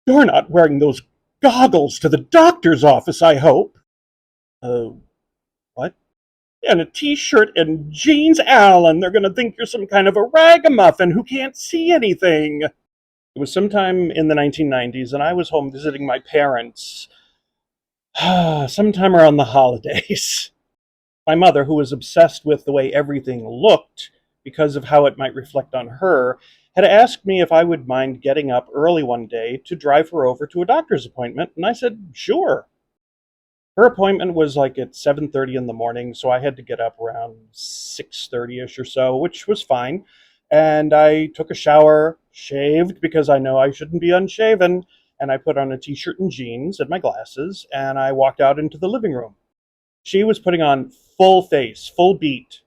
You're not wearing those goggles to the doctor's office, I hope. Uh, what? And a t-shirt and jeans, Alan. They're going to think you're some kind of a ragamuffin who can't see anything. It was sometime in the 1990s, and I was home visiting my parents sometime around the holidays. My mother, who was obsessed with the way everything looked because of how it might reflect on her, had asked me if I would mind getting up early one day to drive her over to a doctor's appointment, and I said, sure. Her appointment was like at 7:30 in the morning, so I had to get up around 6:30ish or so, which was fine. And I took a shower, shaved because I know I shouldn't be unshaven, and I put on a t-shirt and jeans and my glasses, and I walked out into the living room. She was putting on full face, full beat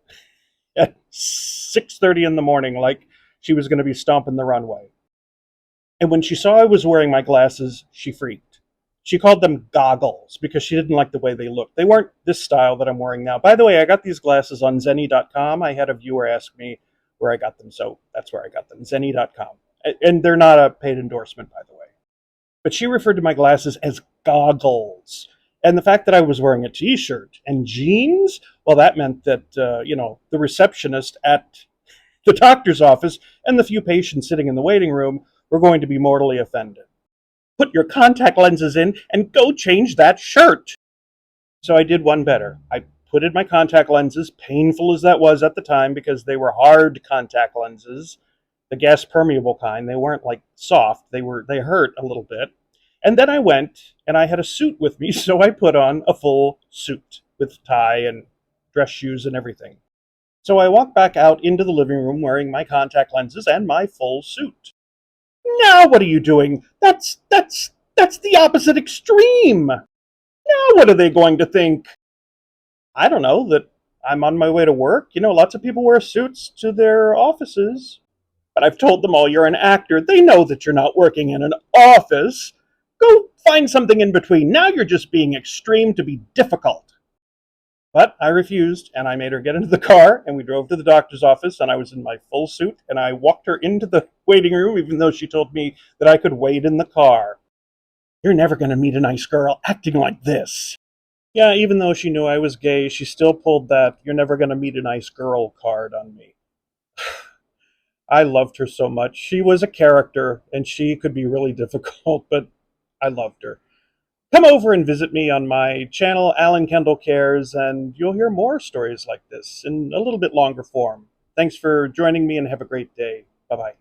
at 6:30 in the morning like she was going to be stomping the runway. And when she saw I was wearing my glasses, she freaked. She called them goggles because she didn't like the way they looked. They weren't this style that I'm wearing now. By the way, I got these glasses on Zenni.com. I had a viewer ask me where I got them, so that's where I got them, Zenni.com. And they're not a paid endorsement, by the way. But she referred to my glasses as goggles. And the fact that I was wearing a t-shirt and jeans, well, that meant that, the receptionist at the doctor's office and the few patients sitting in the waiting room were going to be mortally offended. Put your contact lenses in and go change that shirt. So I did one better. I put in my contact lenses, painful as that was at the time because they were hard contact lenses, the gas permeable kind. They weren't like soft. They hurt a little bit. And then I went and I had a suit with me, so I put on a full suit with tie and dress shoes and everything. So I walked back out into the living room wearing my contact lenses and my full suit. Now what are you doing? That's the opposite extreme. Now what are they going to think? I don't know, that I'm on my way to work. Lots of people wear suits to their offices. But I've told them all you're an actor. They know that you're not working in an office. Go find something in between. Now you're just being extreme to be difficult. But I refused, and I made her get into the car, and we drove to the doctor's office, and I was in my full suit, and I walked her into the waiting room, even though she told me that I could wait in the car. You're never going to meet a nice girl acting like this. Yeah, even though she knew I was gay, she still pulled that "you're never going to meet a nice girl" card on me. I loved her so much. She was a character, and she could be really difficult, but I loved her. Come over and visit me on my channel, Alan Kendall Cares, and you'll hear more stories like this in a little bit longer form. Thanks for joining me and have a great day. Bye bye.